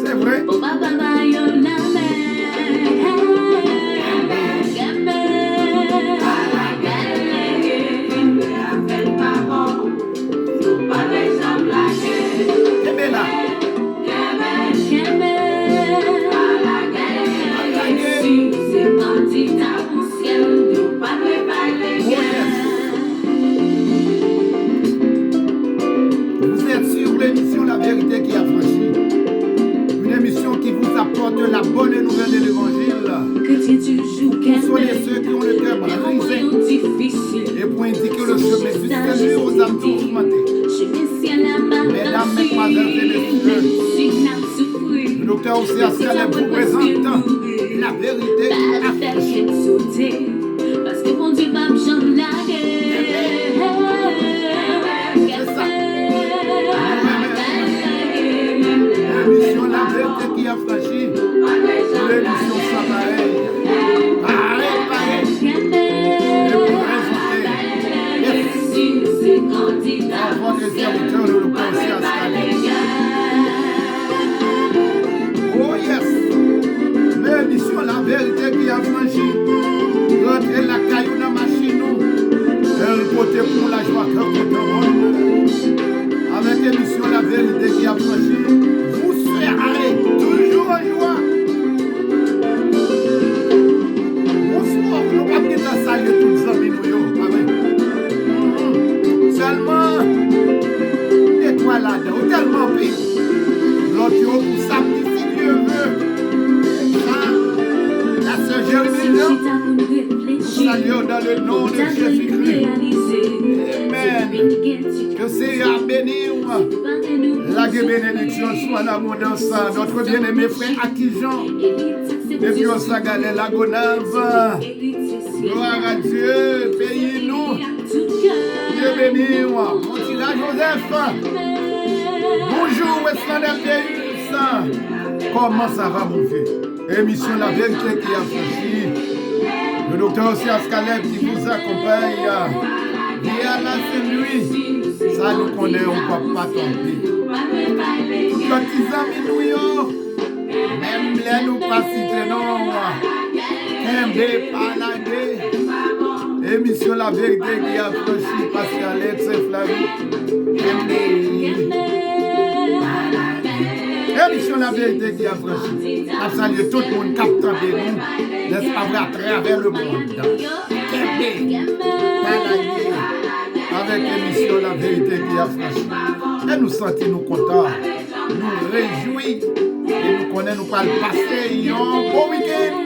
C'est vrai. Eh bien là. Vous êtes sur l'émission La Vérité qui a franchi. Une émission qui vous apporte la bonne nouvelle de l'évangile. Soyez ceux qui ont le cœur brisé et pour indiquer le chemin du salut aux âmes tourmentées. Mesdames, mesdemoiselles et messieurs, le docteur Osea Scaleb vous présente La Vérité qui a franchi. Parce que mon Dieu m'a jamais lâché. L'émission La Vérité qui a franchi. L'émission sans pareil. Pareil. Et pour présenter avant des serviteurs de docteur Osea Scaleb. Oh yes. L'émission La Vérité qui a franchi. Rentrez la caillou dans la machine. Un côté pour la joie, un côté pour avec l'émission La Vérité qui a franchi. Vous serez toujours en joie. Bonsoir, nous pas bien saluer tous les amis. Seulement, étoile là-dedans, tellement pire. L'autre pour samedi, si Dieu veut. La sœur Germaine, nous saluons dans le nom de Jésus-Christ. Amen. Que c'est à bénir. La bénédiction soit en abondance. Notre bien-aimé frère Akijan. Depuis au Sagalé, la Gonave. Gloire à Dieu. Payez-nous. Dieu béni. Mon petit Joseph. Bonjour, Westlander Pays. Comment ça va, mon vieux? Émission La Vérité qui a franchi. Le docteur Osea Scaleb qui vous accompagne. Via la Saint-Louis. Ça nous connaît, on ne peut pas tomber. Tous les petits amis nous, même les nous pas citer non. Kembe Palade. Émission La Vérité qui a franchi Pascal Alex et Flavie. Kembe. Émission La Vérité qui a franchi. A salué tout le monde qui a tapé nous. N'est-ce pas vrai à travers le monde. Kembe Palade. Avec l'émission La Vérité qui a franchi. Et nous sentons nous contents, nous réjouis et nous connaissons, nous pas le passer un bon week-end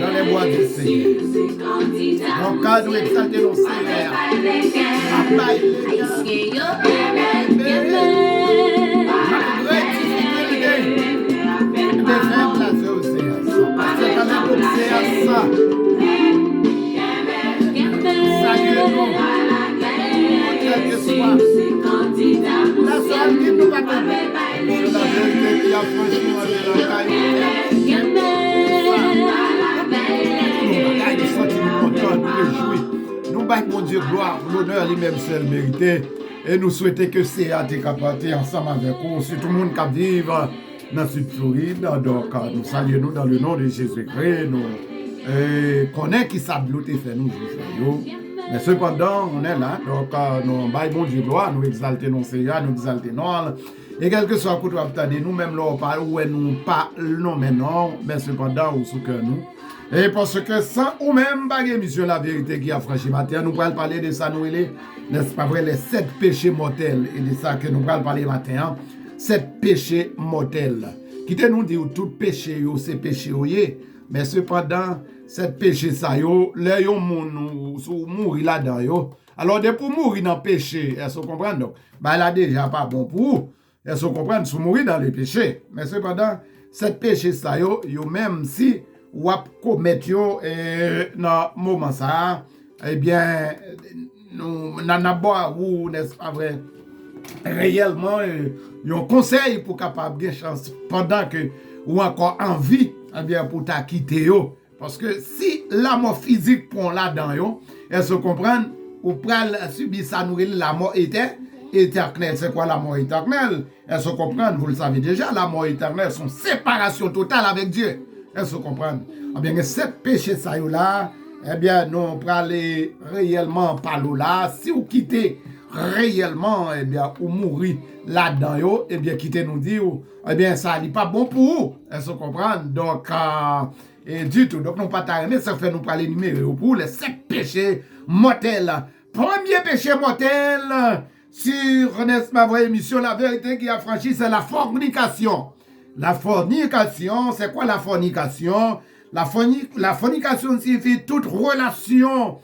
dans les bois du Seigneur. Donc, quand nous exaltons nos Seigneur, papa et les gars, malgré difficulté, de faire placer au Seigneur. Parce que quand même, l'Océan, ça, saluez-nous. Quel que soit la seule qui nous va tomber, c'est la vérité qui a franchi moi de la caille. Nous sentons nous contents, nous réjouis. Nous baillons mon Dieu gloire, l'honneur lui-même seul mérité. Et nous souhaitons que c'est à tes capacités ensemble avec vous, sur tout le monde qui vit dans le Sud-Floride. Donc nous saluons nous dans le nom de Jésus-Christ. Nous connaissons qui s'abloute et fait nous jouer. Mais cependant, on est là, donc nous baillons Dieu gloire, nous exaltons nos Seigneur, nous exaltons nos. Et quel que soit le coup de attendez, nous-mêmes là, on parle, ou nous parlons maintenant, mais cependant, on sous cœur nous. Et parce que sans ou même, monsieur La Vérité qui a franchi matin, nous allons parler de ça, nous, n'est-ce pas vrai, les 7 péchés mortels, et de ça que nous allons parler matin, 7 péchés mortels. Quittez nous dire tout péché, c'est péché, mais cependant, cette péché ça yo, les yon moun sou mourir là-dedans yo. Alors de pour mourir dans le péché, est-ce qu'on comprend donc? Bah là déjà pas bon pour vous. Est-ce qu'on comprend sou mourir dans le péché. Mais cependant, cette péché ça yo même si ou commettre yo dans moment ça, eh bien nous n'avons ou n'est-ce pas vrai réellement un conseil pour capable de chance pendant que ou encore envie eh bien pour ta quitter yo. Parce que si la mort physique prend là-dedans, est-ce que vous comprenez? Ou pral subir ça, nous la mort était, éternelle. C'est quoi la mort éternelle? Est-ce qu'on comprend? Vous le savez déjà, la mort éternelle, c'est une séparation totale avec Dieu. Est-ce qu'on comprend? Eh bien, ces péchés, ça y est là, eh bien, nous pour aller réellement par là, si vous quittez réellement, eh bien, ou mourir là-dedans, eh bien, quittez nous dire, eh bien, ça n'est pas bon pour vous. Est-ce qu'on comprend? Donc, et du tout. Donc, nous pas t'arrêter, ça fait nous parler numéro pour les 7 péchés mortels. Premier péché mortel sur, n'est-ce pas, votre émission, la vérité qui a franchi, c'est la fornication. La fornication, c'est quoi la fornication? La fornication signifie toute relation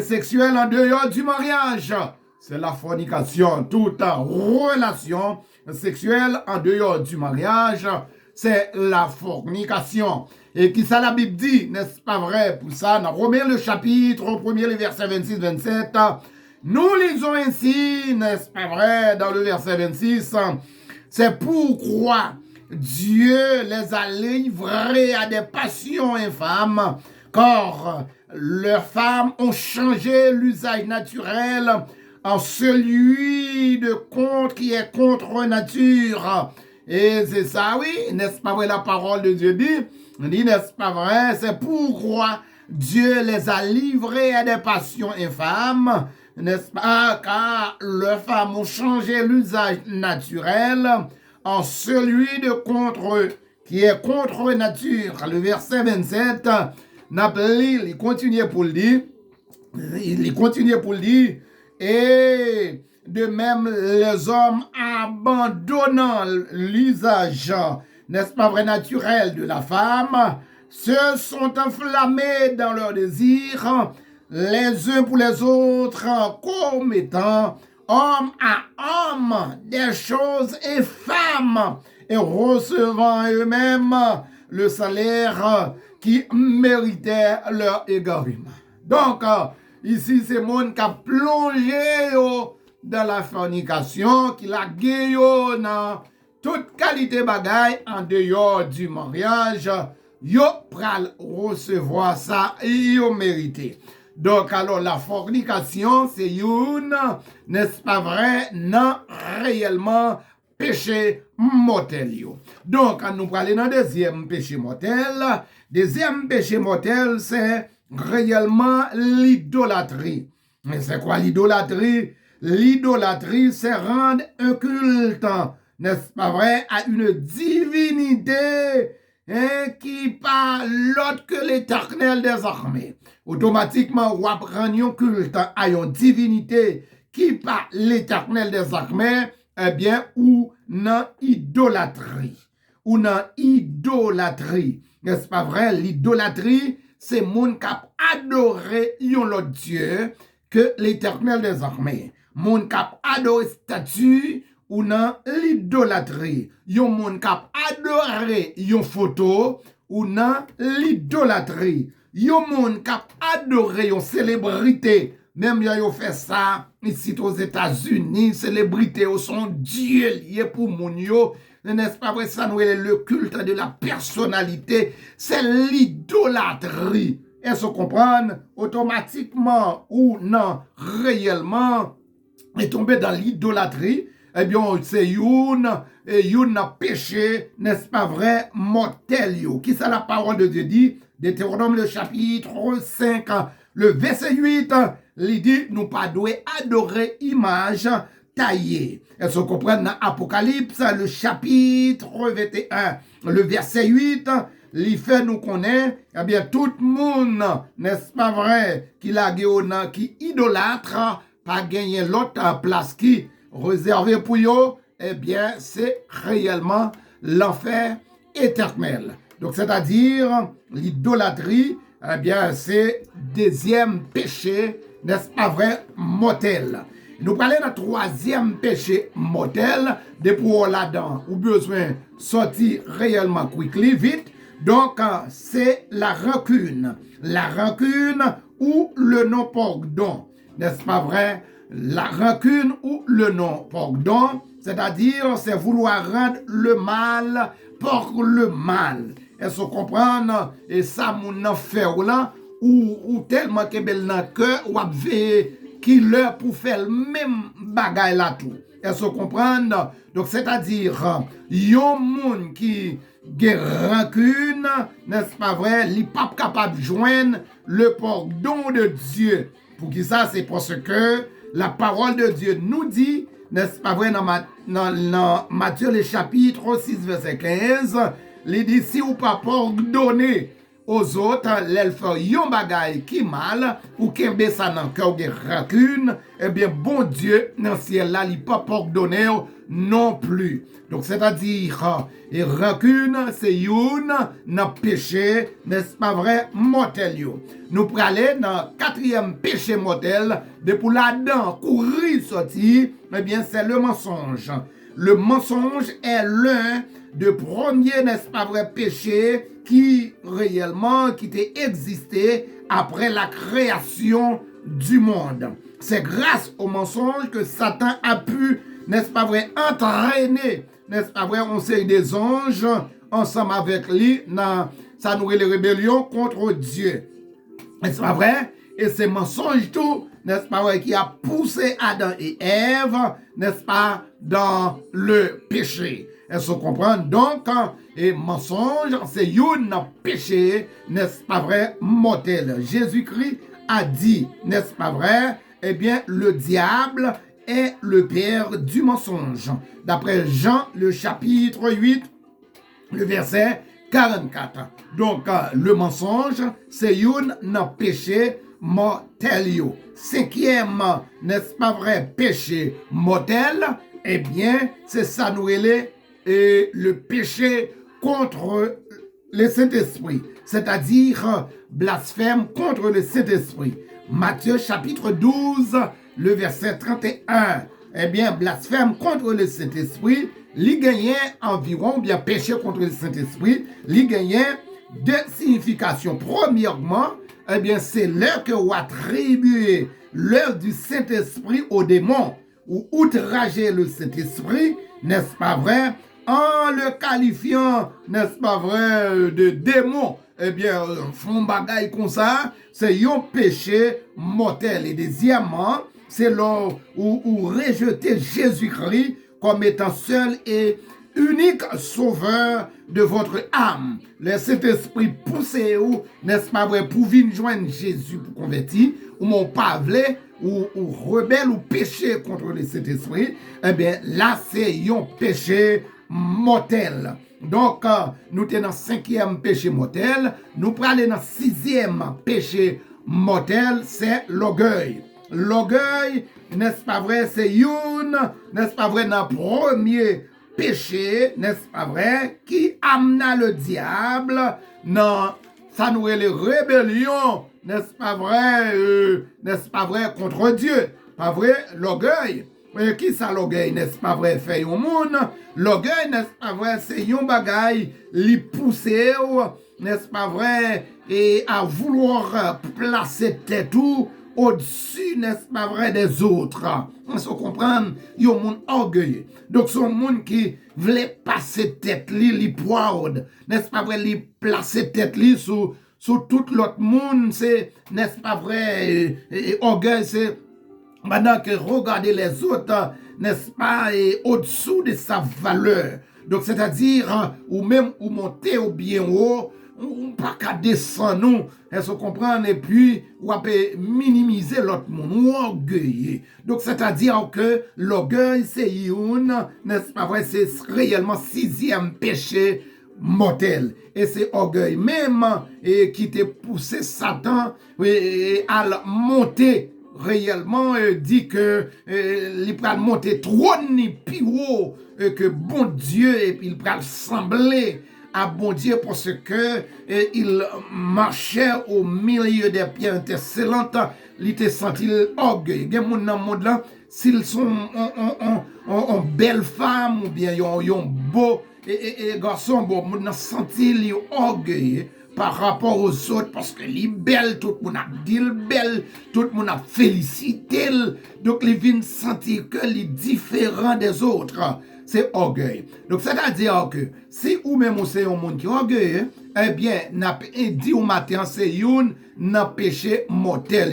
sexuelle en dehors du mariage. C'est la fornication, toute relation sexuelle en dehors du mariage. C'est la fornication. Et qui ça la Bible dit, n'est-ce pas vrai? Pour ça, dans Romains le chapitre 1er, le verset 26-27, nous lisons ainsi, n'est-ce pas vrai, dans le verset 26, c'est pourquoi Dieu les a livrés à des passions infâmes, car leurs femmes ont changé l'usage naturel en celui de contre qui est contre nature. Et c'est ça, oui, n'est-ce pas vrai, la parole de Dieu dit, n'est-ce pas vrai, c'est pourquoi Dieu les a livrés à des passions infâmes, n'est-ce pas, car leurs femmes ont changé l'usage naturel en celui de contre qui est contre nature. Le verset 27, il continue pour le dire, et de même les hommes abandonnant l'usage, n'est-ce pas vrai, naturel de la femme, se sont enflammés dans leur désir, les uns pour les autres, commettant homme à homme des choses infâmes et recevant eux-mêmes le salaire qui méritait leur égarement. Donc, ici, c'est monde qui a plongé dans la fornication, qui l'a guéri dans toute qualité bagaille en dehors du mariage. Yo pral recevoir ça, yo mérité. Donc, alors, la fornication, c'est une, n'est-ce pas vrai, non réellement péché mortel. Donc, nous parlons dans le deuxième péché mortel. Deuxième péché mortel, c'est réellement l'idolâtrie. Mais c'est quoi l'idolâtrie? L'idolâtrie, c'est rendre un culte, n'est-ce pas vrai, à une divinité qui parle l'autre que l'éternel des armées. Automatiquement, on va rendre un culte à une divinité qui parle l'éternel des armées, eh bien, ou non idolâtrie. Ou non idolâtrie. N'est-ce pas vrai? L'idolâtrie, c'est mon cap adorer un autre Dieu que l'éternel des armées. Mon cap adorer statue ou non l'idolâtrie. Yon moun kap adorer yon photo ou non l'idolâtrie. Yon moun kap adorer yon célébrité. Même yon fait ça ici aux États-Unis, célébrité au son Dieu lié pour moun yo. N'est-ce pas vrai, ça nous est le culte de la personnalité, c'est l'idolâtrie. Est-ce qu'on comprend? Automatiquement ou non réellement est tombé dans l'idolâtrie. Eh bien, c'est une péché, n'est-ce pas vrai, mortel. Qui ça la parole de Dieu dit? Deutéronome le chapitre 5, le verset 8, il dit, nous pas doué adorer image taillée. Est-ce qu'on comprend dans Apocalypse, le chapitre 21, le verset 8, il fait nous connaître, eh bien, tout le monde, n'est-ce pas vrai, qui idolâtre, pas gagner l'autre place qui réservé pour eux, eh bien, c'est réellement l'enfer éternel. Donc, c'est-à-dire, l'idolâtrie, eh bien, c'est deuxième péché, n'est-ce pas vrai, mortel. Nous parlons d'un troisième péché mortel, de pour là-dedans, ou besoin sortir réellement quickly, vite. Donc, c'est la rancune. La rancune ou le non-pardon. N'est-ce pas vrai? La rancune ou le non-pardon, c'est-à-dire, c'est vouloir rendre le mal pour le mal. Est-ce qu'on comprend? Et ça, mon fait là, ou tellement que bel dans cœur, ou qui leur pour faire le même bagaille là tout. Est-ce que vous comprenez? Donc, c'est-à-dire, yon moun qui gen rancune, n'est-ce pas vrai, il n'est pas capable de joindre le pardon de Dieu. Pour qui ça? C'est parce que la parole de Dieu nous dit, n'est-ce pas vrai, dans Matthieu le chapitre 6, verset 15, il dit, si vous pas pardonner aux autres, l'elle fait yon bagay qui mal, ou kembe ça nan cœur de rancune, eh bien, bon Dieu, dans le ciel là, il pas pardonner non plus. Donc, c'est-à-dire, et rancune, c'est yon nan péché, n'est-ce pas vrai, mortel yo. Nous prenons aller dans le 4e péché mortel, de pour là-dedans, courir sorti, eh bien, c'est le mensonge. Le mensonge est l'un des premiers, n'est-ce pas vrai, péchés qui réellement, qui t'a existé après la création du monde. C'est grâce au mensonge que Satan a pu, n'est-ce pas vrai, entraîner, n'est-ce pas vrai, on sait des anges ensemble avec lui dans sa nouvelle rébellion contre Dieu. N'est-ce pas vrai? Et c'est mensonge tout, n'est-ce pas vrai, qui a poussé Adam et Ève, n'est-ce pas, dans le péché. Est-ce qu'on comprend? Donc, et mensonge, c'est un péché, n'est-ce pas vrai, mortel. Jésus-Christ a dit, n'est-ce pas vrai, eh bien, le diable est le père du mensonge. D'après Jean, le chapitre 8, le verset 44. Donc, le mensonge, c'est un péché mortel. 5e, n'est-ce pas vrai, péché mortel, eh bien, c'est ça nous relève et le péché contre le Saint-Esprit, c'est-à-dire blasphème contre le Saint-Esprit. Matthieu chapitre 12, le verset 31. Eh bien, blasphème contre le Saint-Esprit, il gagnait environ, bien péché contre le Saint-Esprit, il gagnait deux significations. Premièrement, eh bien, c'est l'heure que vous attribuez l'œuvre du Saint-Esprit au démon, ou outrager le Saint-Esprit, n'est-ce pas vrai, en le qualifiant, n'est-ce pas vrai, de démon. Eh bien, font bagaille comme ça, c'est un péché mortel. Et deuxièmement, c'est là où rejeter Jésus-Christ comme étant seul et unique sauveur de votre âme. Le Saint-Esprit poussé ou, n'est-ce pas vrai, pour venir joindre Jésus pour convertir, ou mon pavlé, ou rebelle ou péché contre le Saint-Esprit, eh bien, là, c'est un péché mortel. Donc, nous sommes dans le 5e péché mortel. Nous prenons dans le 6e péché mortel, c'est l'orgueil. L'orgueil, n'est-ce pas vrai, c'est n'est-ce pas vrai, dans le premier péché, n'est-ce pas vrai, qui amena le diable dans sa nouvelle rébellion, n'est-ce pas vrai, contre Dieu. Pas vrai, l'orgueil. Qui ça l'orgueil, n'est-ce pas vrai, fait au monde? L'orgueil, n'est-ce pas vrai, c'est un bagaille, li pousser, n'est-ce pas vrai, et à vouloir placer tête ou au-dessus, n'est-ce pas vrai, des autres. On se comprend, il y a un monde orgueilleux. Donc, c'est un monde qui voulait passer tête li proud, n'est-ce pas vrai, li placer tête li sur tout l'autre monde, c'est, n'est-ce pas vrai, et orgueil, c'est pendant que regarder les autres, n'est-ce pas, et au-dessous de sa valeur. Donc, c'est-à-dire, ou même ou monter au bien haut, ou pas qu'à descendre, nous, est-ce qu'on comprend, et puis, ou à minimiser l'autre monde, ou orgueil. Donc, c'est-à-dire que l'orgueil, c'est n'est-ce pas vrai, c'est réellement 6e péché mortel. Et c'est orgueil même, et qui t'a poussé Satan à monter réellement dit que il peut monter trop ni plus haut que bon Dieu et puis il peut sembler à bon Dieu parce que il marchait au milieu des pierres excellentes, il était senti orgueil. Il y a des gens dans le monde là, s'ils sont en belle femme ou bien ils beau et garçon bon, on senti orgueil par rapport aux autres, parce que les belles, tout le monde a dit belle, tout le monde a félicité, donc les vins sentir que les différents des autres, c'est orgueil. Donc c'est-à-dire que si ou même c'est un monde qui est orgueilleux, eh bien, n'a dit au matin, c'est un péché mortel.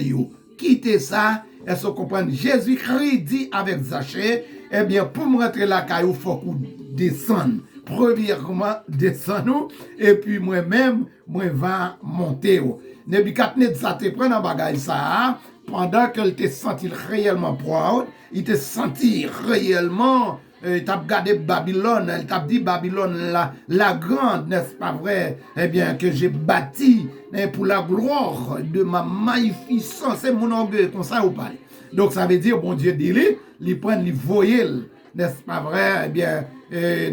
Quittez ça, et se comprendre. Jésus-Christ dit avec Zachée, eh bien, pour me rentrer la caillou, il faut qu'on descende. Premièrement, descendre, et puis moi-même, moi va monter. Nebuchadnezzar te prend un bagage ça, pendant qu'elle te senti réellement proud, il te senti réellement, t'a regardé Babylone, elle t'a dit Babylone la grande, n'est-ce pas vrai? Eh bien, que j'ai bâti pour la gloire de ma magnificence, c'est mon orgueil, comme ça ou pas. Donc ça veut dire, bon Dieu dit, il prend les voyelles, n'est-ce pas vrai? Eh bien,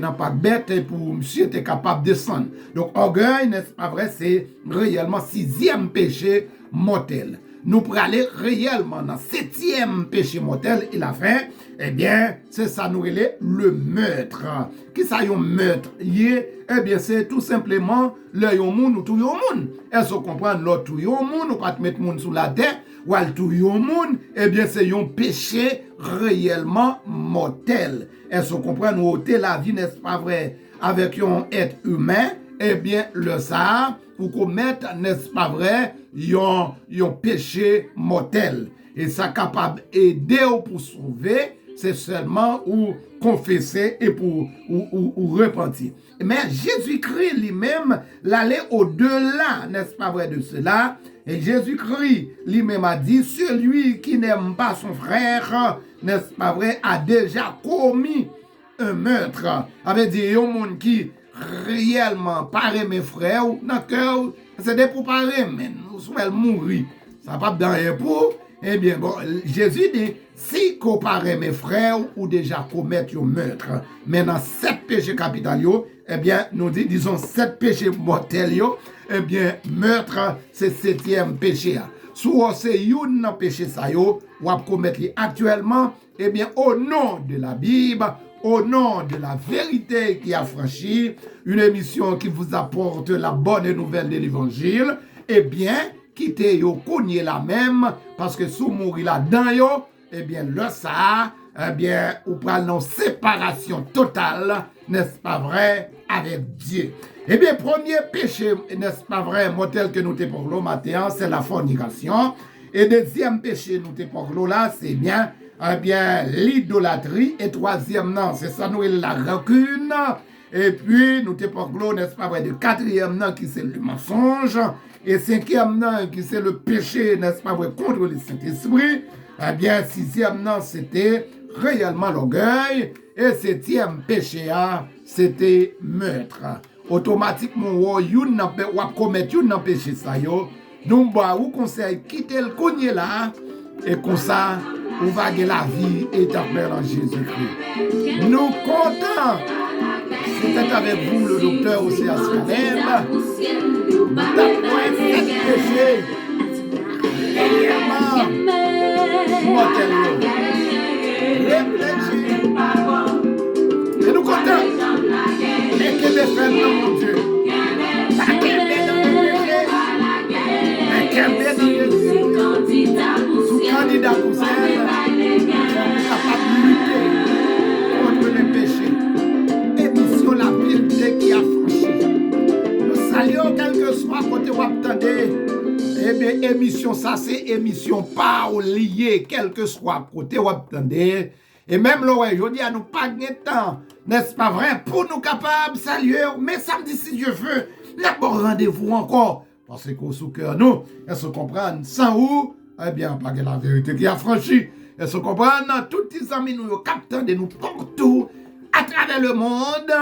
n'a pas bête pour monsieur était capable de descendre. Donc orgueil, n'est-ce pas vrai? C'est réellement 6e péché mortel. Nous pour aller réellement dans 7e péché mortel, il a fait, eh bien, c'est ça nous relève le meurtre. Qui ça yon meurtre? Eh bien, c'est tout simplement le yon moun ou tout yon moun. Est-ce qu'on comprend l'autre tout yon moun ou pas te mettre moun sous la terre ou al tout yon moun? Eh bien, c'est yon péché réellement mortel. Est-ce qu'on comprend nous ôter la vie, n'est-ce pas vrai, avec un être humain? Eh bien, le ça, pour commettre, n'est-ce pas vrai, yon péché mortel. Et ça capable d'aider pour sauver, c'est seulement ou confesser et pour ou repentir. Mais Jésus-Christ lui-même, l'allait au-delà, n'est-ce pas vrai, de cela. Et Jésus-Christ lui-même a dit, celui qui n'aime pas son frère, n'est-ce pas vrai, a déjà commis un meurtre. Avait dit, il y a un monde qui réellement paraît mes frères, dans le cœur, c'est pour paraît, mais nous sommes mourir. Ça va pas dans pour. Eh bien, bon, Jésus dit, si comparez mes frères ou déjà commettre un meurtre, mais dans 7 péchés capitaux, eh bien, nous disons 7 péchés mortels, eh bien, meurtre, c'est 7e péché. Soit c'est un péché ça, ou à commettre actuellement, eh bien, au nom de la Bible, au nom de la vérité qui a franchi, une émission qui vous apporte la bonne nouvelle de l'évangile, eh bien, quittez yo, cognez la même, parce que sous mourir là-dedans yo, eh bien, le ça, eh bien, ou prenez une séparation totale, n'est-ce pas vrai, avec Dieu. Eh bien, premier péché, n'est-ce pas vrai, mortel que nous te parlons matin, c'est la fornication. Et deuxième péché, nous te parlons là, c'est bien, eh bien, l'idolâtrie. Et troisième, non, c'est ça, nous, la rancune. Et puis, nous te parlons, n'est-ce pas vrai, de quatrième, non, qui c'est le mensonge. Et cinquième, non, qui c'est le péché, n'est-ce pas vrai, contre le Saint-Esprit. Eh bien, sixième, non, c'était réellement l'orgueil. Et septième péché, c'était meurtre. Automatiquement, ou commettre un péché, ça, yo. Nous, vous conseille quitter le cogné là. Et comme ça, vous va gagner la vie éternelle en Jésus-Christ. Nous comptons. C'était avec vous le docteur Océas Kalem. Nous avons fait péché. Réellement. Mortel. Réfléchis. Et nous comptons. Et que les frères, mon Dieu. Pas qu'elle est dans le péché. Mais qu'elle est dans le Jésus. Sous candidat pour ça, capable de lutter contre les péchés. Émission la vérité qui a franchi. Nous saluons quel que soit côté où vous attendez. Eh bien, émission ça, c'est émission pas liée, quel que soit côté où vous attendez. Et même là, je dis à nous pas de temps, n'est-ce pas vrai, pour nous capables de saluer, mais samedi, si Dieu veut, n'a pas rendez-vous encore. Parce qu'au sous-cœur, nous, elles se comprennent sans où, eh bien, pas que la vérité qui a franchi. Elles se comprennent, tous les amis, nous, capteurs de nous partout, à travers le monde.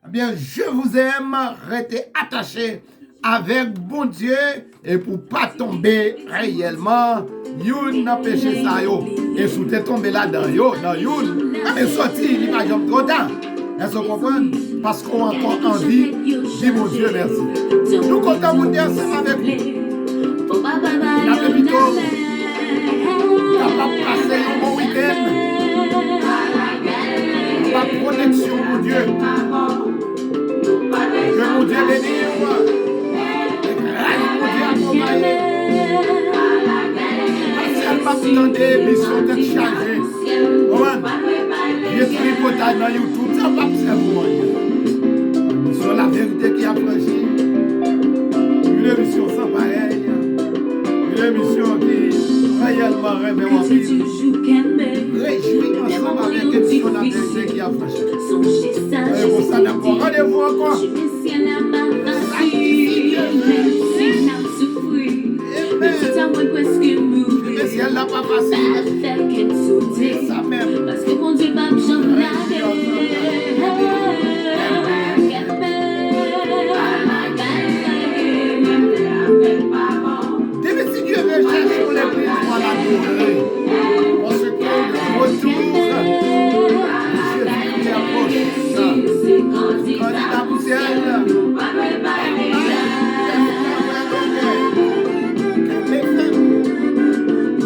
Eh bien, je vous aime, restez attachés avec bon Dieu et pour pas tomber réellement, youn n'a péché ça yo. Et si tu tombé là-dedans yo, dans youn, et sorti, il va jamais trop tard. Elles se comprennent parce qu'on a encore envie, dis mon Dieu merci. Nous comptons vous dire ça avec vous. La pépito, capable de passer un bon week-end. La protection, mon Dieu. Que mon Dieu bénisse. Attendez, mission d'être chargée. J'ai pris potage dans YouTube, ça va observer. Sur la vérité qui a franchi. Une émission sans pareil. Une émission qui réellement réveille en vie. Réjouis ensemble avec une émission à franchir. Songez ça, Et pour ça, d'accord, rendez-vous encore. je me tiens la main facile, même si n'a souffri, même si t'as moins presque mouru. Mais si elle n'a pas facile, Fait qu'elle sautait, ça même. parce que bon Dieu m'a jamais Depuis si Dieu veut chercher l'église pour l'adorer, parce que le retour, Jésus approche. Candidat pour ciel.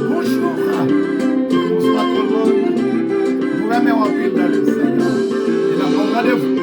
Bonjour. Bonsoir tout le monde. Nous remercions dans le Seigneur. Et nous rendez-vous.